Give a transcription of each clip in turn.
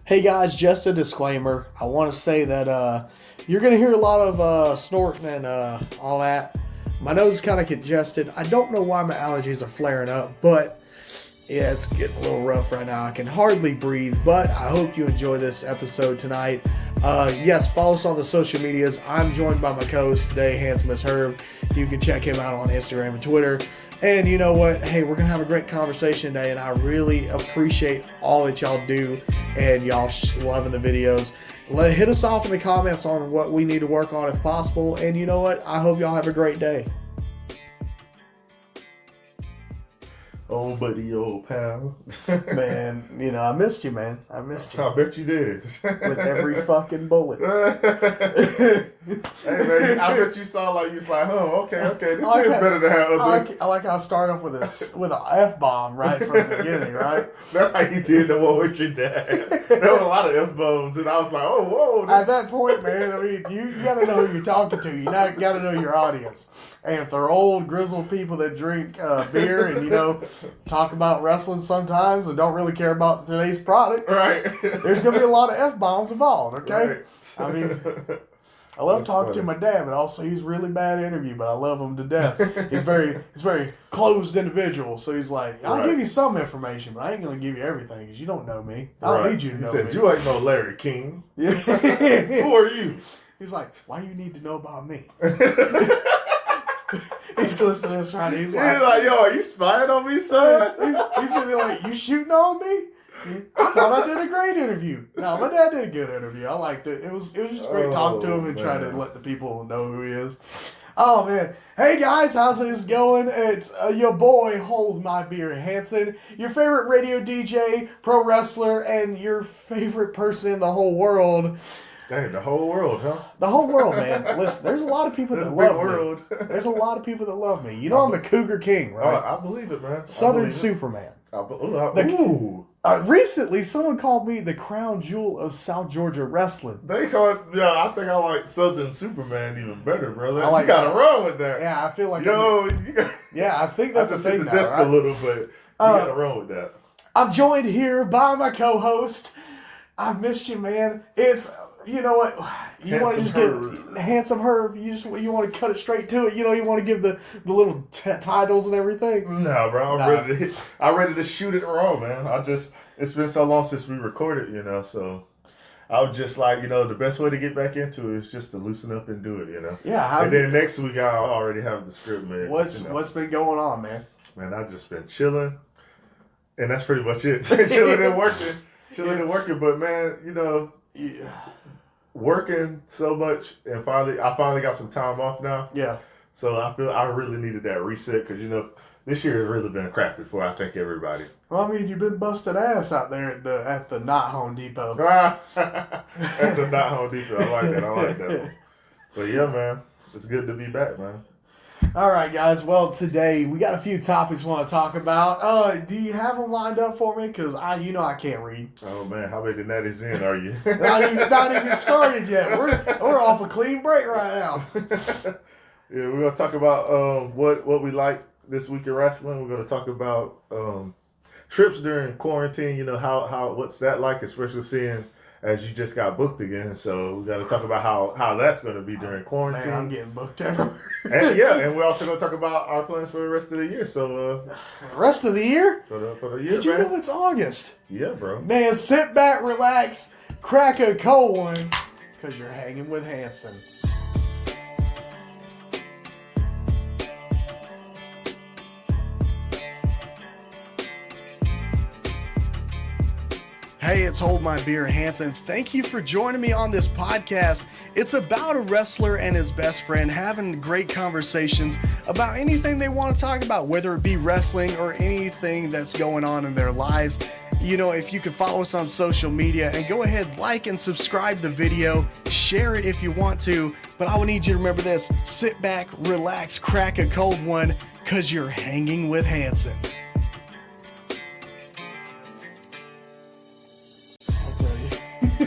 Hey guys, just a disclaimer. I want to say that you're going to hear a lot of snorting and all that. My nose is kind of congested. I don't know why my allergies are flaring up, but yeah, it's getting a little rough right now. I can hardly breathe, but I hope you enjoy this episode tonight. Yes, follow us on the social medias. I'm joined by my co-host today, Handsome as Herb. You can check him out on Instagram and Twitter. And you know what? Hey, we're going to have a great conversation today, and I really appreciate all that y'all do and y'all loving the videos. Hit us off in the comments on what we need to work on if possible. And you know what? I hope y'all have a great day. Oh, buddy, old pal. Man, you know, I missed you, man. I missed you. I bet you did. With every fucking bullet. Hey, man, I bet you saw like, you was like, oh, okay, this is better than how other. I like how I started off with an F-bomb right from the beginning, right? That's how you did the one with your dad. There were a lot of F-bombs, and I was like, oh, whoa. At that point, man, I mean, you got to know who you're talking to. You got to know your audience. And if they're old, grizzled people that drink beer and, you know, talk about wrestling sometimes and don't really care about today's product, right? There's going to be a lot of F-bombs involved, okay? Right. I mean, I love talking to my dad, but also he's a really bad interview, but I love him to death. He's very closed individual, so he's like, I'll give you some information, but I ain't going to give you everything because you don't know me. I don't need you to know me. He said, you ain't no Larry King. Yeah. Who are you? He's like, why do you need to know about me? He's listening to this right. He's like, yo, are you spying on me, son? He's gonna be like, you shooting on me? I thought I did a great interview. No, my dad did a good interview. I liked it. It was just great talking to him and trying to let the people know who he is. Oh, man. Hey, guys. How's this going? It's your boy, Hold My Beer Hanson, your favorite radio DJ, pro wrestler, and your favorite person in the whole world. Dang, the whole world, huh? The whole world, man. Listen, there's a lot of people that love me. There's a lot of people that love me. You know I'm the Cougar King, right? I believe it, man. Southern Superman. Recently, someone called me the crown jewel of South Georgia wrestling. I think I like Southern Superman even better, brother. You gotta run with that. Yeah, I feel like I think that's the thing now, right? A little bit. You gotta run with that. I'm joined here by my co-host. I missed you, man. It's... You know what? You want to just get Handsome Herb. You want to cut it straight to it. You know, you want to give the little titles and everything. No, bro. I'm ready to shoot it raw, man. It's been so long since we recorded, you know. So I was just like, you know, the best way to get back into it is just to loosen up and do it, you know. Yeah. And then next week I'll already have the script, man. What's been going on, man? Man, I've just been chilling, and that's pretty much it. Chilling and working, but man, you know. Yeah. Working so much, and I finally got some time off now. Yeah. So I feel I really needed that reset because, you know, this year has really been crappy for, I think, everybody. Well, I mean, you've been busted ass out there at the not Home Depot. At the not Home Depot. I like that. But yeah, man, it's good to be back, man. All right, guys. Well, today we got a few topics we want to talk about. Do you have them lined up for me? Because I can't read. Oh man, how many natties in are you? not even started yet. We're off a clean break right now. Yeah, we're gonna talk about what we like this week in wrestling. We're gonna talk about trips during quarantine. You know how what's that like, especially seeing as you just got booked again. So we got to talk about how that's going to be during quarantine. Man, I'm getting booked everywhere. and we're also going to talk about our plans for the rest of the year. So rest of the year? For the year, Did you know it's August? Yeah, bro. Man, sit back, relax, crack a cold one, because you're hanging with Hanson. Hey, it's Hold My Beer Hanson. Thank you for joining me on this podcast. It's about a wrestler and his best friend having great conversations about anything they want to talk about, whether it be wrestling or anything that's going on in their lives. You know, if you could follow us on social media and go ahead, like and subscribe the video, share it if you want to. But I would need you to remember this: sit back, relax, crack a cold one, because you're hanging with Hanson.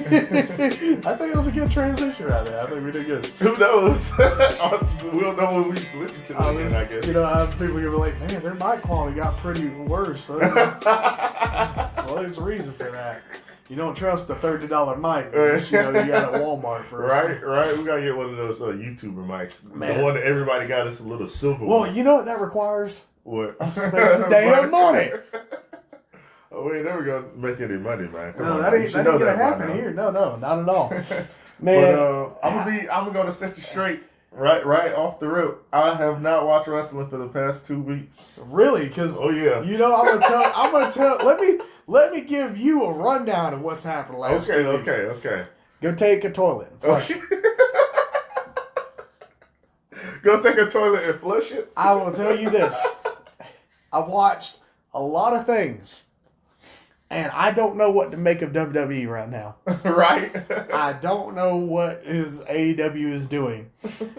I think that was a good transition right there. I think we did good. Who knows? We'll know when we listen to it again, I guess. You know, people are going to be like, man, their mic quality got pretty worse. So, well, there's a reason for that. You don't trust the $30 mic. You know you got at Walmart for right. We gotta get one of those YouTuber mics. Man. The one that everybody got is a little silver. Well, one. you know what that requires? What? Us to make some damn money. Oh, we ain't never gonna make any money, man. Come No, on, that ain't gonna happen here. No, not at all. Man, but I'm gonna set you straight. Right off the rip. I have not watched wrestling for the past 2 weeks. Really? Because you know, I'm gonna tell. Let me give you a rundown of what's happened last 2 weeks. Okay. Go take a toilet and flush it. Go take a toilet and flush it. I will tell you this. I've watched a lot of things, and I don't know what to make of WWE right now. Right? I don't know what AEW is doing.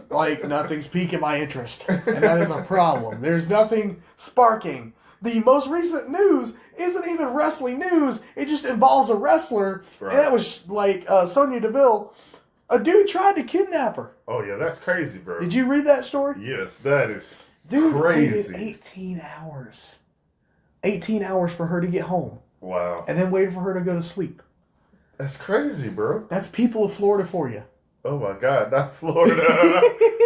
Like, nothing's piquing my interest, and that is a problem. There's nothing sparking. The most recent news isn't even wrestling news. It just involves a wrestler, right. And that was like Sonya Deville. A dude tried to kidnap her. Oh, yeah, that's crazy, bro. Did you read that story? Yes, that is Dude, crazy. Waited 18 hours. 18 hours for her to get home. Wow. And then waited for her to go to sleep. That's crazy, bro. That's people of Florida for you. Oh, my God, not Florida.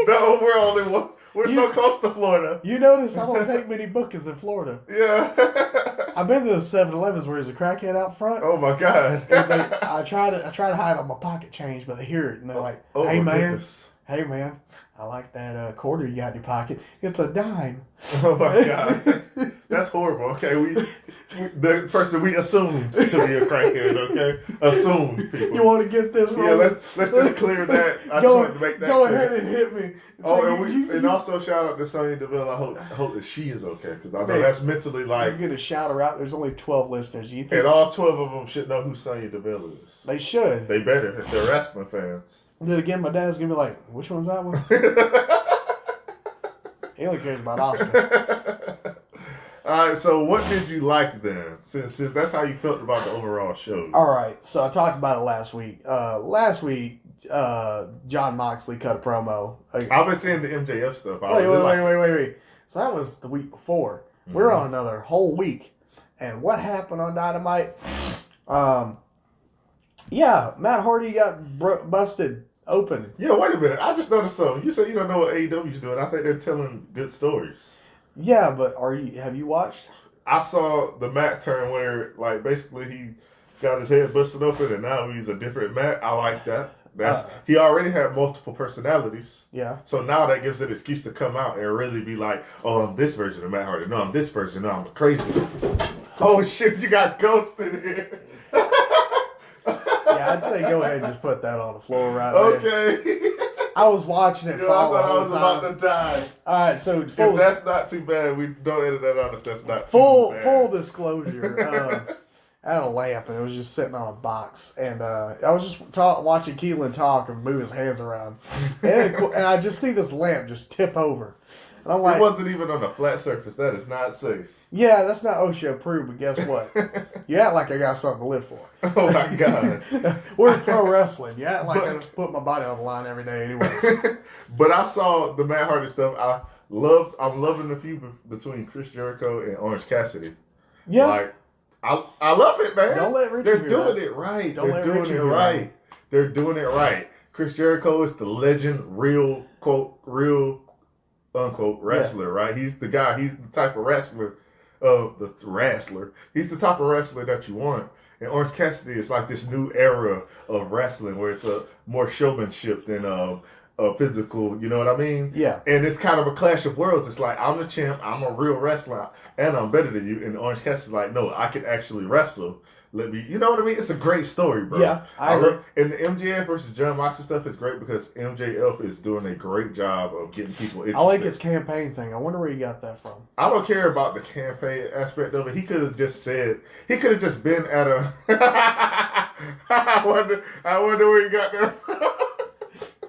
No, we're only one. We're so close to Florida. You notice I don't take many bookings in Florida. Yeah. I've been to the 7-Elevens where there's a crackhead out front. Oh my God. I try to hide on my pocket change, but they hear it and they're like, "Hey man, I like that quarter you got in your pocket. It's a dime." Oh my God. That's horrible. Okay, the person we assumed to be a crackhead. Okay, assumed people. You want to get this? Yeah, let's just clear that. I just want to make that. Go clear. ahead and hit me. So and also shout out to Sonya Deville. I hope that she is okay because I know that's mentally like. You're gonna shout her out. There's only 12 listeners. You think? And all 12 of them should know who Sonya Deville is. They should. They better if they're wrestling fans. Then again, my dad's gonna be like, "Which one's that one?" He only cares about Oscar. All right, so what did you like then? Since that's how you felt about the overall show. All right, so I talked about it last week. John Moxley cut a promo. I've been seeing the MJF stuff. Wait. So that was the week before. Mm-hmm. We're on another whole week. And what happened on Dynamite? Matt Hardy got busted open. Yeah, wait a minute. I just noticed something. You said you don't know what AEW's doing. I think they're telling good stories. Yeah, but have you watched? I saw the Matt turn where, like, basically he got his head busted open and now he's a different Matt. I like that. He already had multiple personalities. Yeah. So now that gives an excuse to come out and really be like, "Oh, I'm this version of Matt Hardy. No, I'm this version. No, I'm crazy." Oh shit, you got ghosted here. Yeah, I'd say go ahead and just put that on the floor right there. Okay. I was watching it fall the whole I was about to die. All right, so if that's not too bad, we don't edit that out if that's not too bad. Full disclosure. I had a lamp and it was just sitting on a box, and I was just watching Keelan talk and move his hands around, and I just see this lamp just tip over, and I'm like, it wasn't even on a flat surface. That is not safe. Yeah, that's not OSHA approved, but guess what? You act like I got something to live for. Oh my God. We're pro wrestling. You act like I put my body on the line every day anyway. But I saw the Matt Hardy stuff. I'm loving the feud between Chris Jericho and Orange Cassidy. Yeah. Like, I love it, man. Don't let Richie They're doing it right. They're doing it right. They're doing it right. Chris Jericho is the legend, real unquote wrestler, right? He's the guy. He's the type of wrestler. He's the type of wrestler that you want. And Orange Cassidy is like this new era of wrestling where it's a more showmanship than physical, you know what I mean? Yeah. And it's kind of a clash of worlds. It's like, I'm the champ, I'm a real wrestler, and I'm better than you. And Orange Cassidy's like, no, I can actually wrestle. You know what I mean? It's a great story, bro. Yeah, I agree. And the MJF versus John Moxley stuff is great because MJF is doing a great job of getting people interested. I like his campaign thing. I wonder where you got that from. I don't care about the campaign aspect of it. He could have just been at a... I wonder where you got that from.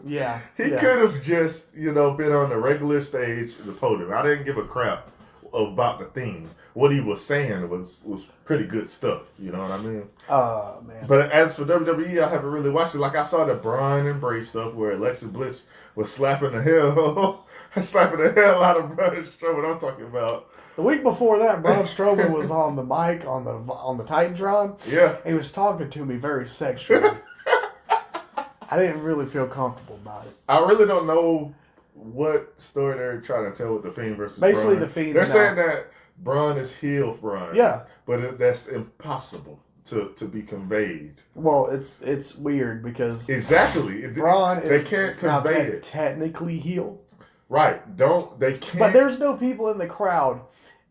Yeah. He could have just, been on the regular stage, the podium. I didn't give a crap about the theme. What he was saying was pretty good stuff. You know what I mean? Oh, man. But as for WWE, I haven't really watched it. Like, I saw the Brian and Bray stuff where Alexa Bliss was slapping the hell slapping the hell out of Braun Strowman. I'm talking about. The week before that, Braun Strowman was on the mic on the Titantron. Yeah. He was talking to me very sexually. I didn't really feel comfortable about it. I really don't know what story they're trying to tell with the Fiend versus Basically, Braun. the Fiend. They're saying that Braun is heel Braun. Yeah. But that's impossible to be conveyed. Well, it's weird because exactly Braun is they can't convey it. Technically heel. Right. They can't. But there's no people in the crowd,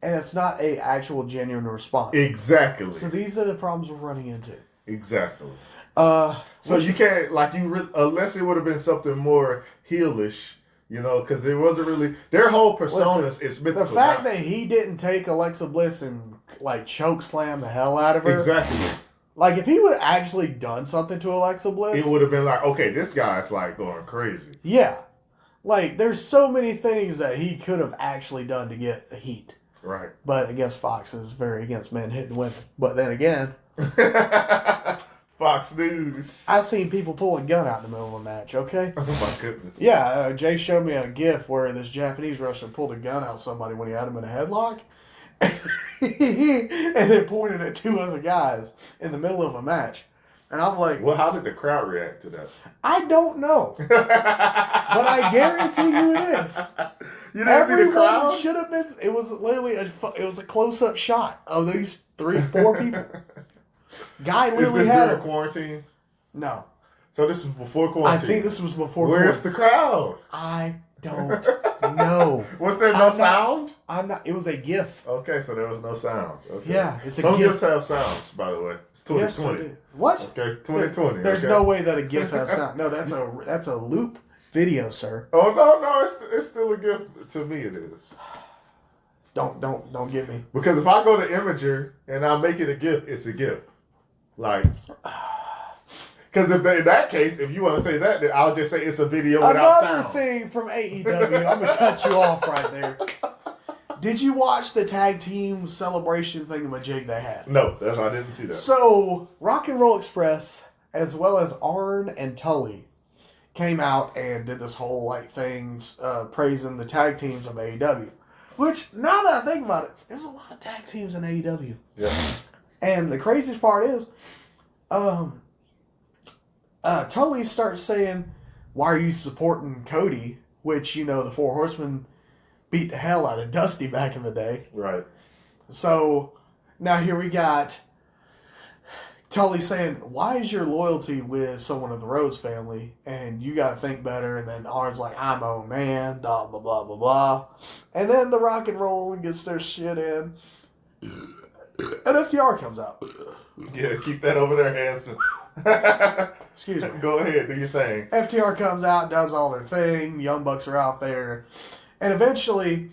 and it's not a actual genuine response. Exactly. So these are the problems we're running into. Exactly. So you can't unless it would have been something more heelish, because there wasn't really their whole personas is mythical. The fact that he didn't take Alexa Bliss and choke slam the hell out of her. Exactly. Like if he would have actually done something to Alexa Bliss, it would have been like, okay, this guy's going crazy. Yeah. Like there's so many things that he could have actually done to get heat. Right. But I guess Fox is very against men hitting women. But then again, Fox News. I've seen people pull a gun out in the middle of a match, okay? Oh my goodness. Yeah, Jay showed me a gif where this Japanese wrestler pulled a gun out somebody when he had him in a headlock. And then pointed at two other guys in the middle of a match. And I'm like... Well, how did the crowd react to that? I don't know. But I guarantee you it is. You didn't see the crowd? Everyone should have been... It was literally a close-up shot of these 3-4 people. Guy literally had... Is this during him. Quarantine? No. So this was before quarantine? I think this was before Where's quarantine. the crowd? I don't know. Was there no sound? I'm not. It was a GIF. Okay, so there was no sound. Okay. Yeah, it's a Some GIF. GIFs have sounds, by the way. It's 2020. Yes, what? Okay, 2020. There's no way that a GIF has sound. No, that's a loop video, sir. Oh no, it's still a GIF. To me, it is. Don't get me. Because if I go to Imager and I make it a GIF, it's a GIF. Because in that case, if you want to say that, then I'll just say it's a video without sound. Another thing from AEW, I'm gonna cut you off right there. Did you watch the tag team celebration thingamajig they had? No, I didn't see that. So Rock and Roll Express, as well as Arn and Tully, came out and did this whole things praising the tag teams of AEW. Which now that I think about it, there's a lot of tag teams in AEW. Yeah. And the craziest part is, Tully starts saying, "Why are you supporting Cody?" Which, the Four Horsemen beat the hell out of Dusty back in the day. Right. So, now here we got Tully saying, "Why is your loyalty with someone of the Rhodes family? And you got to think better." And then Arn's like, "I'm own man, blah, blah, blah, blah, blah." And then the Rock and Roll gets their shit in. And FTR comes out. Yeah, keep that over there, Hanson. Excuse me. Go ahead, do your thing. FTR comes out, does all their thing. Young Bucks are out there. And eventually,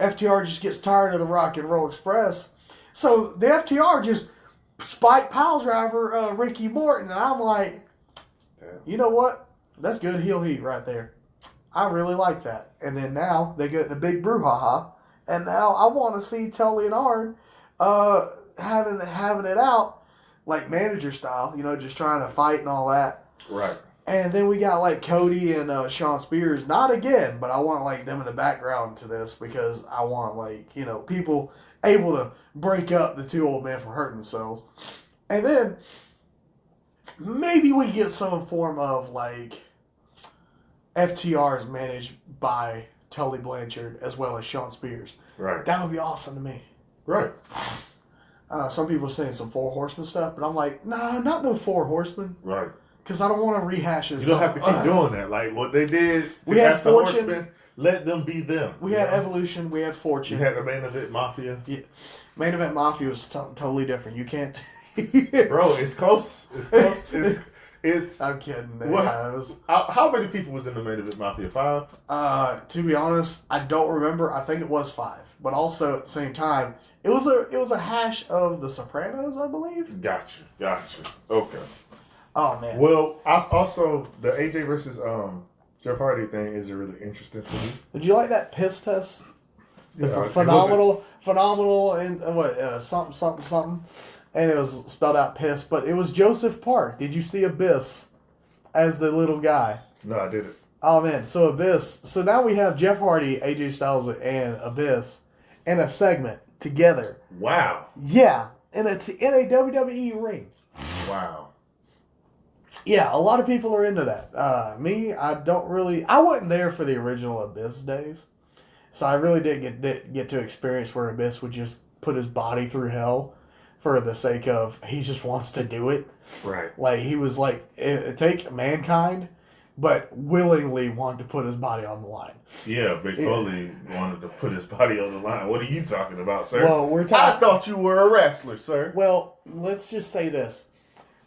FTR just gets tired of the Rock and Roll Express. So the FTR just spike pile driver Ricky Morton. And I'm like, you know what? That's good heel heat right there. I really like that. And then now they get the big brouhaha. And now I want to see Tully and Arn having it out. Like manager style, just trying to fight and all that. Right. And then we got Cody and Sean Spears. Not again, but I want them in the background to this because I want people able to break up the two old men from hurting themselves. And then maybe we get some form of FTR is managed by Tully Blanchard as well as Sean Spears. Right. That would be awesome to me. Right. Some people are saying some Four Horsemen stuff, but I'm like, nah, not no Four Horsemen. Right. Because I don't want to rehash it. You don't have to keep doing that. Like what they did. We had Fortune. Horsemen, let them be them. We had Evolution. We had Fortune. You had the Main Event Mafia. Yeah. Main Event Mafia was totally different. You can't. Bro, it's close. It's close. It's. I'm kidding. How many people was in the Main Event Mafia? 5? To be honest, I don't remember. I think it was 5. But also at the same time, it was a hash of The Sopranos, I believe. Gotcha. Okay. Oh man. Well, also the AJ versus Jeff Hardy thing is really interesting to me. Did you like that piss test? Yeah, phenomenal, and something, and it was spelled out piss, but it was Joseph Park. Did you see Abyss as the little guy? No, I didn't. Oh man, so Abyss. So now we have Jeff Hardy, AJ Styles, and Abyss in a segment together. Wow. Yeah, in a WWE ring. Wow. Yeah, a lot of people are into that. Me, I don't really. I wasn't there for the original Abyss days, so I really didn't get to experience where Abyss would just put his body through hell for the sake of he just wants to do it. Right. Like he was like take Mankind, but willingly wanted to put his body on the line. Yeah, Mick Foley wanted to put his body on the line. What are you talking about, sir? Well, we're talking. I thought you were a wrestler, sir. Well, let's just say this.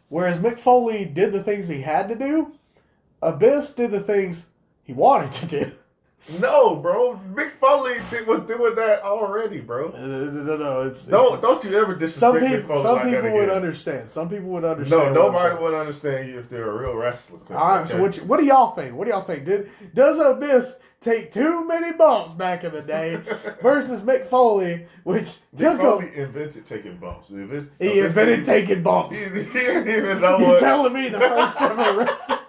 Whereas Mick Foley did the things he had to do, Abyss did the things he wanted to do. No, bro. Mick Foley was doing that already, bro. No. Don't you ever disrespect Mick Foley some like people that would again. understand. Some people would understand. No, nobody would understand you if they're a real wrestler. All right, so what do y'all think? What do y'all think? Does Abyss take too many bumps back in the day versus Mick Foley, which Mick Foley invented taking bumps. He invented taking bumps. He didn't even know You're what. telling me the first ever wrestling.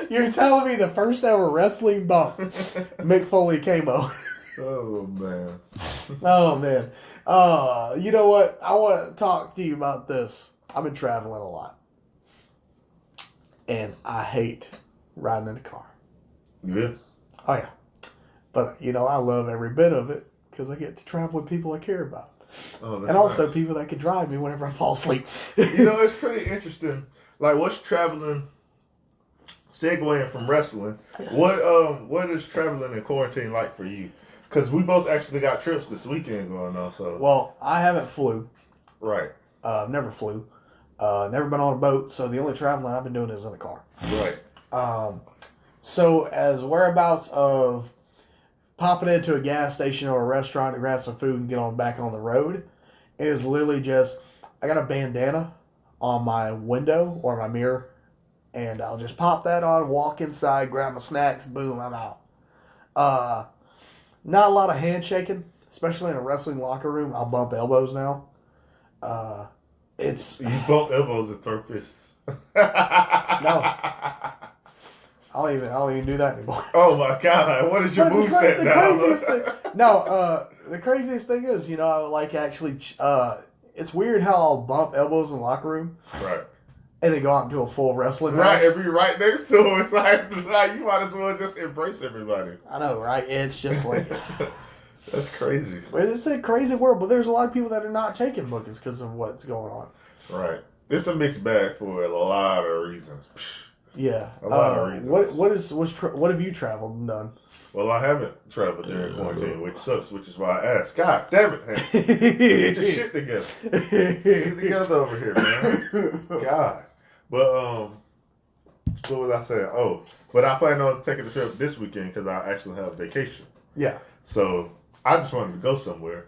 You're telling me the first ever wrestling bump, Mick Foley came on. Oh man. Oh man. You know what? I want to talk to you about this. I've been traveling a lot, and I hate riding in a car. Yeah. Oh yeah, but I love every bit of it because I get to travel with people I care about, and also nice. people that can drive me whenever I fall asleep. It's pretty interesting. Like, what's traveling? Segueing from wrestling, what is traveling in quarantine like for you? Because we both actually got trips this weekend going on. So Well, I haven't flew. Right. Never flew. Never been on a boat. So the only traveling I've been doing is in a car. Right. So as whereabouts of popping into a gas station or a restaurant to grab some food and get on back on the road is literally just I got a bandana on my window or my mirror. And I'll just pop that on, walk inside, grab my snacks, boom, I'm out. Not a lot of handshaking, especially in a wrestling locker room. I'll bump elbows now. You bump elbows and throw fists. No, I don't even do that anymore. Oh my God! What is your moveset now? The craziest thing is, I like actually. It's weird how I'll bump elbows in the locker room. Right. And then go out into a full wrestling match. Right, and be right next to him. It's like you might as well just embrace everybody. I know, right? It's just like... That's crazy. It's a crazy world, but there's a lot of people that are not taking bookings because of what's going on. Right. It's a mixed bag for a lot of reasons. Yeah. A lot of reasons. What have you traveled and done? Well, I haven't traveled during quarantine, which sucks, which is why I asked. God damn it, man. Get your shit together. Get it together over here, man. God. But, what was I saying? Oh, but I plan on taking the trip this weekend because I actually have vacation. Yeah. So, I just wanted to go somewhere.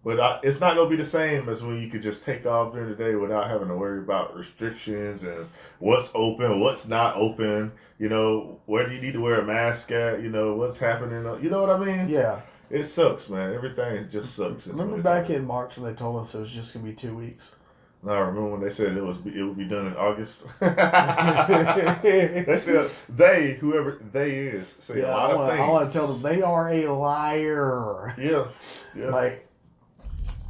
But it's not going to be the same as when you could just take off during the day without having to worry about restrictions and what's open, what's not open, where do you need to wear a mask at, what's happening. You know what I mean? Yeah. It sucks, man. Everything just sucks. Remember back in March when they told us it was just going to be 2 weeks? No, I remember when they said it would be done in August. They said whoever they is, say a lot of things. I want to tell them they are a liar. Yeah. Like,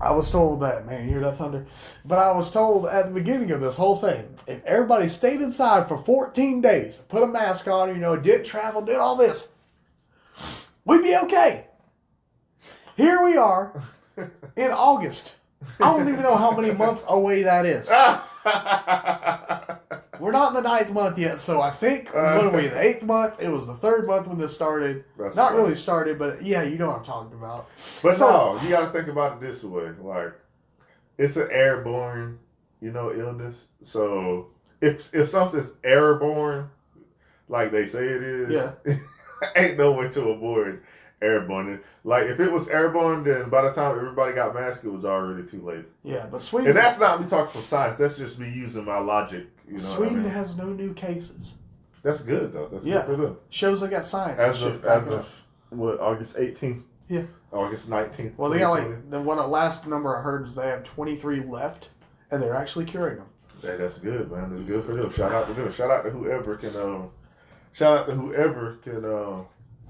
I was told that, man, you hear that thunder? But I was told at the beginning of this whole thing, if everybody stayed inside for 14 days, put a mask on, didn't travel, did all this, we'd be okay. Here we are in August. I don't even know how many months away that is. We're not in the 9th month yet, so I think, what are we, the 8th month? It was the 3rd month when this started. That's not funny. really started, but yeah, you know what I'm talking about. But no, you got to think about it this way. Like, it's an airborne, illness. So if something's airborne, like they say it is, yeah. ain't no way to avoid airborne. Like, if it was airborne, then by the time everybody got masked, it was already too late. Yeah, but Sweden... And that's not me talking from science. That's just me using my logic. Sweden has no new cases. That's good, though. That's good for them. Shows they got science. As of what, August 18th? Yeah. August 19th. Well, they got the last number I heard is they have 23 left, and they're actually curing them. Hey, that's good, man. That's good for them. Shout out to them. Shout out to whoever can shout out to whoever can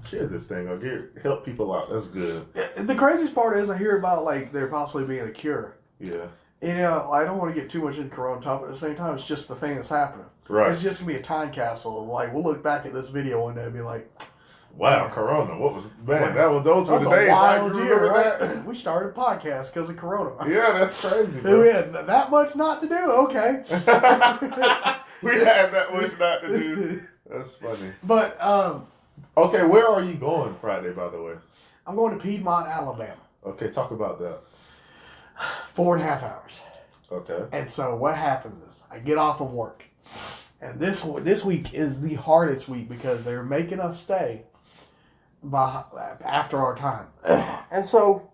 share this thing or help people out. That's good. The craziest part is I hear about like there possibly being a cure. Yeah. You know, I don't want to get too much into Corona talk, but at the same time, it's just the thing that's happening. Right. It's just gonna be a time capsule. Like we'll look back at this video one day and be like, wow, man, Corona. What was those were the a days. wild right? year, right? That? We started a podcast because of Corona. Yeah, that's crazy. Bro. We had that much not to do. Okay. We had that much not to do. That's funny. But okay, where are you going Friday? By the way, I'm going to Piedmont, Alabama. Okay, talk about that. 4.5 hours. Okay. And so what happens is I get off of work, and this week is the hardest week because they're making us stay after our time, and so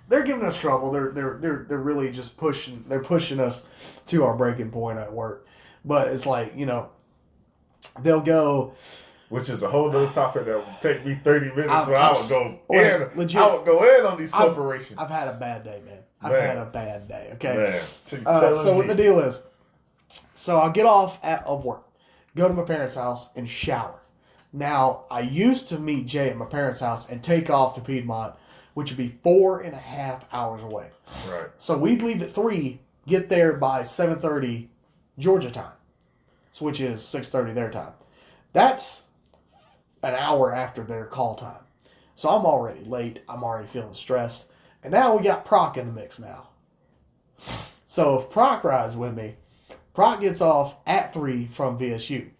they're giving us trouble. They're really just pushing. They're pushing us to our breaking point at work. But it's like, you know, they'll go. Which is a whole other topic that would take me 30 minutes. I would go legit, I would go in on these corporations. I've had a bad day, man. I've had a bad day. Okay. Man. So what the deal is? So I'll get off of work, go to my parents' house, and shower. Now I used to meet Jay at my parents' house and take off to Piedmont, which would be 4.5 hours away. Right. So we'd leave at 3, get there by 7:30 Georgia time, which is 6:30 their time. That's an hour after their call time. So I'm already late. I'm already feeling stressed. And now we got Proc in the mix now. So if Proc rides with me, Proc gets off at 3 from VSU.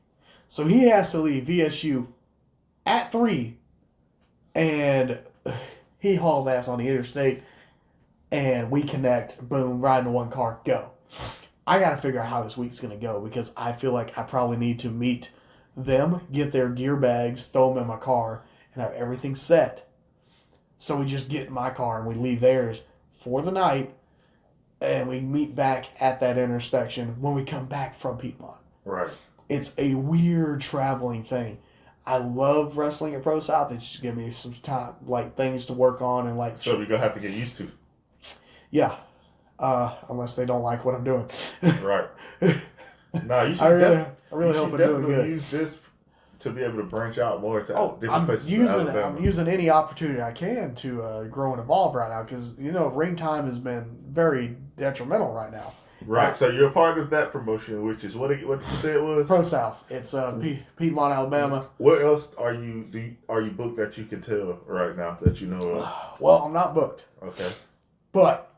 So he has to leave VSU at 3, and he hauls ass on the interstate, and we connect, boom, ride in one car, go. I got to figure out how this week's going to go because I feel like I probably need to meet them, get their gear bags, throw them in my car, and have everything set. So we just get in my car and we leave theirs for the night, and we meet back at that intersection when we come back from Piedmont. Right. It's a weird traveling thing. I love wrestling at Pro South. It's just give me some time, like things to work on and like. So we're gonna have to get used to. Yeah, unless they don't like what I'm doing. Right. No, you should. I really hope I'm doing good. Use this to be able to branch out more to different places. I'm using any opportunity I can to grow and evolve right now because you know ring time has been very detrimental right now. Right. So you're a part of that promotion, which is what did you say it was? Pro South. It's Piedmont, Alabama. What else are you booked that you can tell right now that you know of? Well, I'm not booked. Okay. But.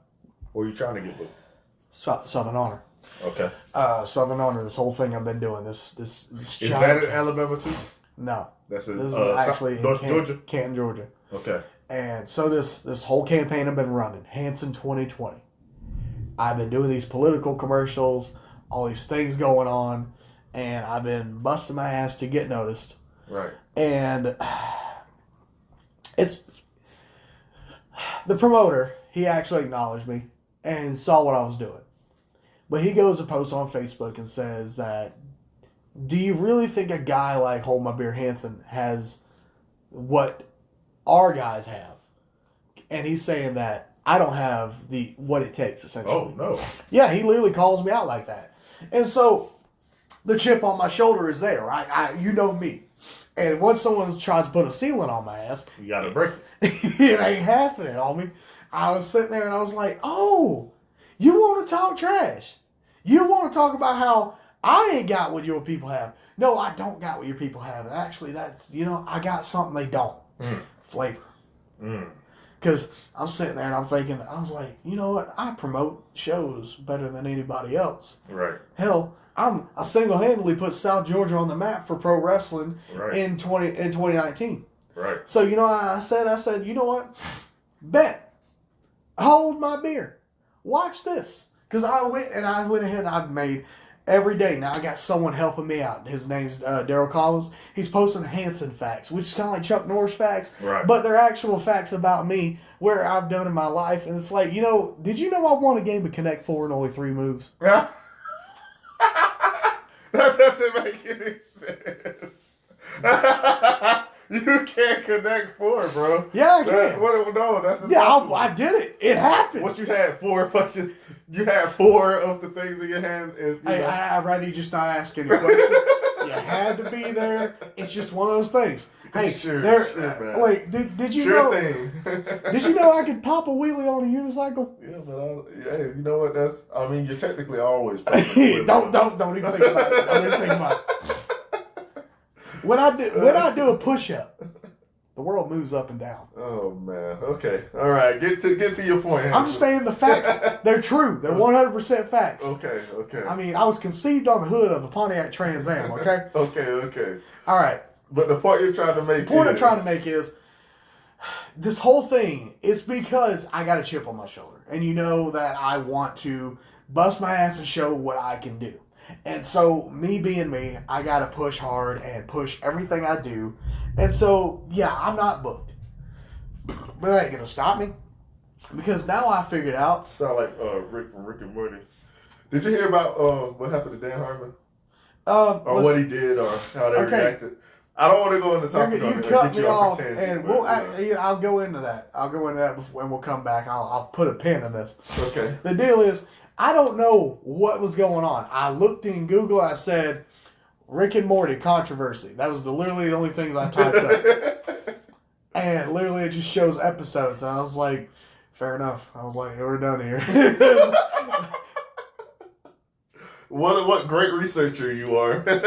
Where are you trying to get booked? Southern Honor. Okay. Southern Honor. This whole thing I've been doing. This is that in Alabama too? No. This is actually in Georgia. Canton, Georgia. Okay. And so this whole campaign I've been running, Hanson 2020. I've been doing these political commercials, all these things going on, and I've been busting my ass to get noticed. Right. And it's the promoter. He actually acknowledged me and saw what I was doing. But he goes and posts on Facebook and says that, do you really think a guy like Hold My Beer Hanson has what our guys have? And he's saying that I don't have what it takes, essentially. Oh, no. Yeah, he literally calls me out like that. And so the chip on my shoulder is there, right? You know me. And once someone tries to put a ceiling on my ass, you got to break it. It ain't happening, homie. I was sitting there and I was like, oh, you want to talk trash? You want to talk about how I ain't got what your people have? No, I don't got what your people have. And actually, that's, I got something they don't. Flavor. Because I'm sitting there and I'm thinking, I was like, you know what? I promote shows better than anybody else. Right. Hell, I single-handedly put South Georgia on the map for pro wrestling in 2019. Right. So, I said, you know what? Bet. Hold my beer. Watch this. Because I went ahead and I've made every day. Now I got someone helping me out. His name's Daryl Collins. He's posting Hanson facts, which is kind of like Chuck Norris facts. Right. But they're actual facts about me, where I've done in my life. And it's like, did you know I won a game of Connect 4 in only 3 moves? Yeah. That doesn't make any sense. You can't connect 4, bro. Yeah, I can. No, that's impossible. Yeah, I did it. It happened. What you had 4 fucking... You had 4 of the things in your hand. And, I'd rather you just not ask any questions. You had to be there. It's just one of those things. Hey, sure, man. Like, did you sure know? Thing. Did you know I could pop a wheelie on a unicycle? Yeah, but hey, you know what? I mean, you're technically always. Don't even think about it. Don't even think about it. When I do a push up, the world moves up and down. Oh man. Okay. All right. Get to your point. Hanson. I'm just saying the facts. They're true. They're 100% facts. Okay. I mean, I was conceived on the hood of a Pontiac Trans Am. Okay. Okay. All right. But the point you're trying to make. The point I'm trying to make is this whole thing. It's because I got a chip on my shoulder, and you know that I want to bust my ass and show what I can do. And so, me being me, I got to push hard and push everything I do. And so, yeah, I'm not booked. But that ain't going to stop me. Because now I figured out. Sound like Rick from Rick and Morty. Did you hear about what happened to Dan Harmon? Or what he did or how they reacted? I don't want to go into topic on it. You cut me off, and I'll go into that. I'll go into that before, and we'll come back. I'll put a pin in this. Okay. The deal is, I don't know what was going on. I looked in Google. I said, Rick and Morty controversy. That was literally the only things I typed up. And literally it just shows episodes. And I was like, fair enough. I was like, we're done here. What great researcher you are. This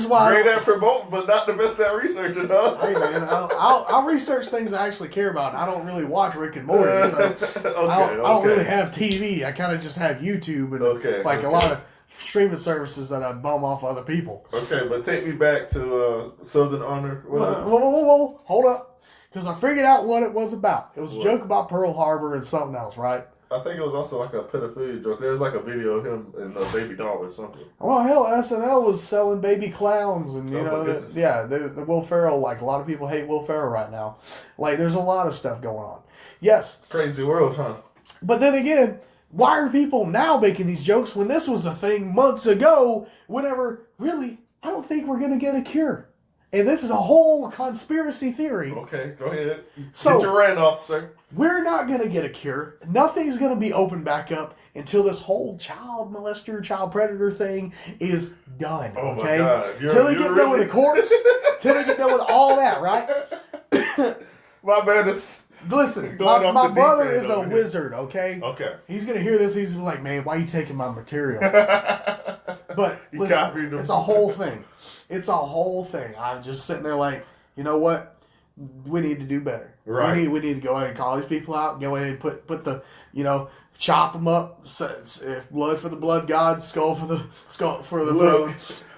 is why great at promoting, but not the best at researching, huh? Hey man, I'll research things I actually care about. I don't really watch Rick and Morty, so I don't really have TV. I kind of just have YouTube and a lot of streaming services that I bum off other people. Okay, but take me back to Southern Honor. Whoa, hold up, because I figured out what it was about. It was a joke about Pearl Harbor and something else, right? I think it was also like a pedophilia joke. There's like a video of him and a baby doll or something. Well, hell, SNL was selling baby clowns, and the Will Ferrell. Like, a lot of people hate Will Ferrell right now. Like, there's a lot of stuff going on. Yes, it's a crazy world, huh? But then again, why are people now making these jokes when this was a thing months ago? Whenever really, I don't think we're gonna get a cure. And this is a whole conspiracy theory. Okay, go ahead. So, get your rant off, sir. We're not going to get a cure. Nothing's going to be opened back up until this whole child molester, child predator thing is done. Oh okay? my God. Till they get done with the courts. Till they get done with all that, right? My man is... Listen, my brother is a wizard, okay? Okay. He's going to hear this. He's like, man, why are you taking my material? But listen, it's a whole thing. It's a whole thing. I'm just sitting there like, you know what? We need to do better. Right. We need to go ahead and call these people out. Go ahead and put the, chop them up. Blood for the blood god, skull for the throne.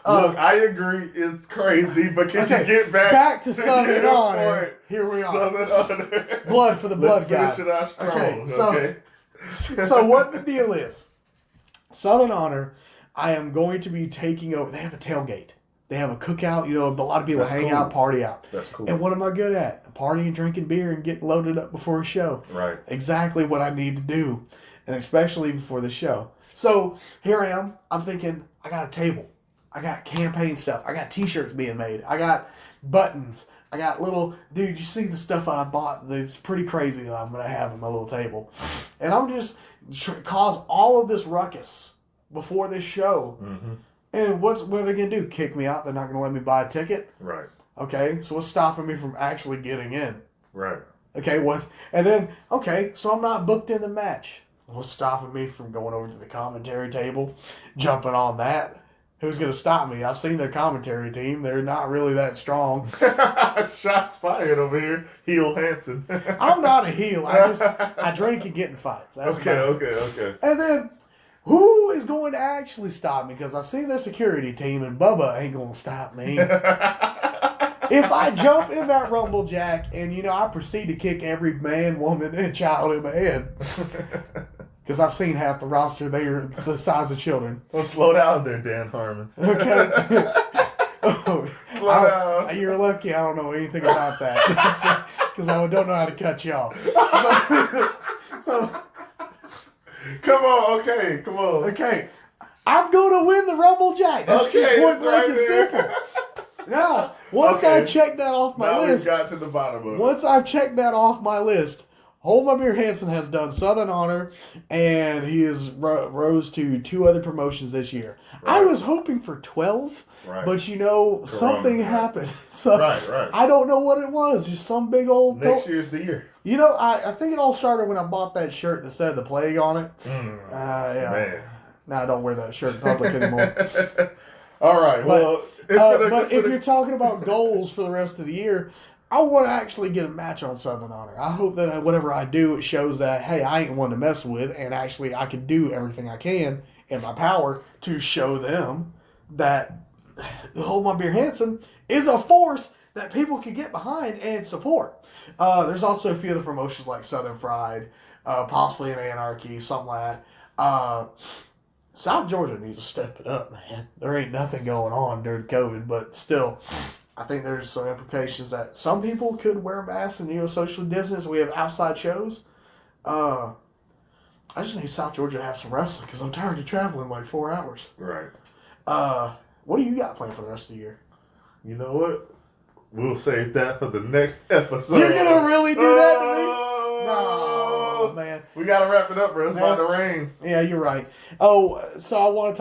Look, I agree. It's crazy, but can you get back to Southern Honor? Here we are. Southern Honor. Blood for the blood god. So what the deal is? Southern Honor. I am going to be taking over. They have a tailgate. They have a cookout. A lot of people hang out, party out. That's cool. And what am I good at? Partying, drinking beer, and getting loaded up before a show. Right. Exactly what I need to do, and especially before the show. So here I am. I'm thinking, I got a table. I got campaign stuff. I got T-shirts being made. I got buttons. I got dude, you see the stuff I bought? It's pretty crazy that I'm going to have on my little table. And I'm just cause all of this ruckus before this show. Mm-hmm. And what are they going to do? Kick me out? They're not going to let me buy a ticket? Right. Okay, so what's stopping me from actually getting in? Right. Okay, so I'm not booked in the match. What's stopping me from going over to the commentary table, jumping on that? Who's going to stop me? I've seen their commentary team. They're not really that strong. Shots fired over here. Heel Hanson. I'm not a heel. I drink and get in fights. That's okay. And then, who is going to actually stop me? Because I've seen their security team, and Bubba ain't going to stop me. If I jump in that RUMBLEJACK and, I proceed to kick every man, woman, and child in the head. Because I've seen half the roster. They are the size of children. Well, slow down there, Dan Harmon. Okay. Slow down. You're lucky I don't know anything about that. Because I don't know how to cut you off. So come on, okay, come on. Okay. I'm going to win the RUMBLEJACK. That's just point blank and simple. Now, once I check that off my list. Now we got to the bottom of it. Once I've checked that off my list, Hold My Beer Hanson has done Southern Honor, and he has rose to 2 other promotions this year. Right. I was hoping for 12, Right. but something happened. So right. I don't know what it was. Just some big old... Next year's the year. I think it all started when I bought that shirt that said the plague on it. Yeah. Man. Now I don't wear that shirt in public anymore. All right. Well, but if you're talking about goals for the rest of the year, I want to actually get a match on Southern Honor. I hope that whatever I do, it shows that, hey, I ain't one to mess with, and actually I can do everything I can in my power to show them that Hold My Beer Hanson is a force that people can get behind and support. There's also a few other promotions like Southern Fried, possibly an Anarchy, something like that. South Georgia needs to step it up, man. There ain't nothing going on during COVID, but still, I think there's some implications that some people could wear masks and socially distance. We have outside shows. I just need South Georgia to have some wrestling because I'm tired of traveling like 4 hours. Right. What do you got planned for the rest of the year? You know what? We'll save that for the next episode. You're gonna really do that to me? No, man. We gotta wrap it up, bro. It's about to rain. Yeah, you're right. Oh, so I want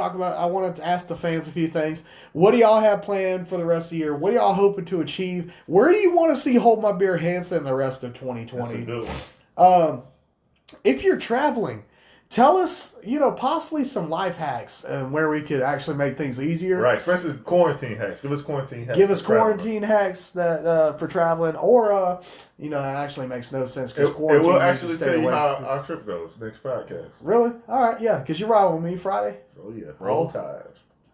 to ask the fans a few things. What do y'all have planned for the rest of the year? What are y'all hoping to achieve? Where do you want to see Hold My Beer Hanson the rest of 2020? That's a good one. If you're traveling, tell us, possibly some life hacks and where we could actually make things easier. Right, especially quarantine hacks. Give us quarantine hacks. Give us quarantine hacks that for traveling, or that actually makes no sense because quarantine. It will actually tell you how our trip goes next podcast. Really? All right, yeah, because you're riding with me Friday. Oh yeah, roll Tide.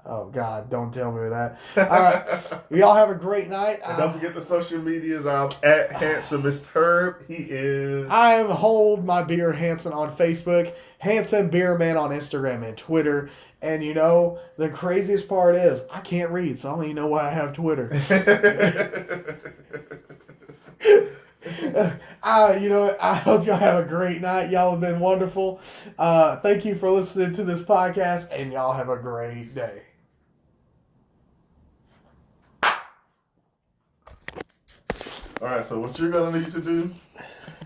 Oh God, don't tell me that. All right, y'all have a great night. And don't forget the social medias. I'm at Handsomest Herb. He is. I am Hold My Beer Hanson on Facebook, Hanson Beer Man on Instagram and Twitter. And the craziest part is I can't read, so I don't even know why I have Twitter. I hope y'all have a great night. Y'all have been wonderful. Thank you for listening to this podcast, and y'all have a great day. All right, so what you're going to need to do,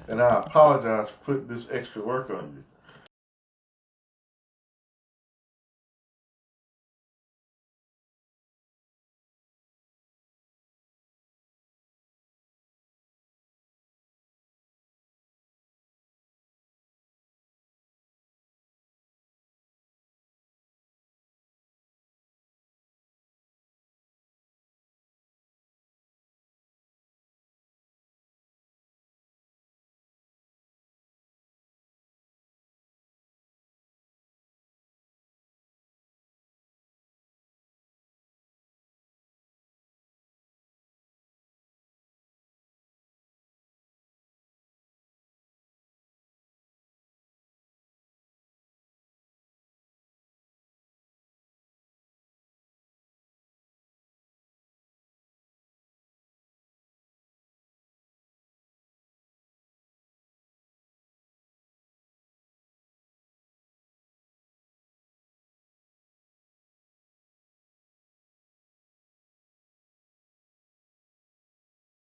and I apologize for putting this extra work on you.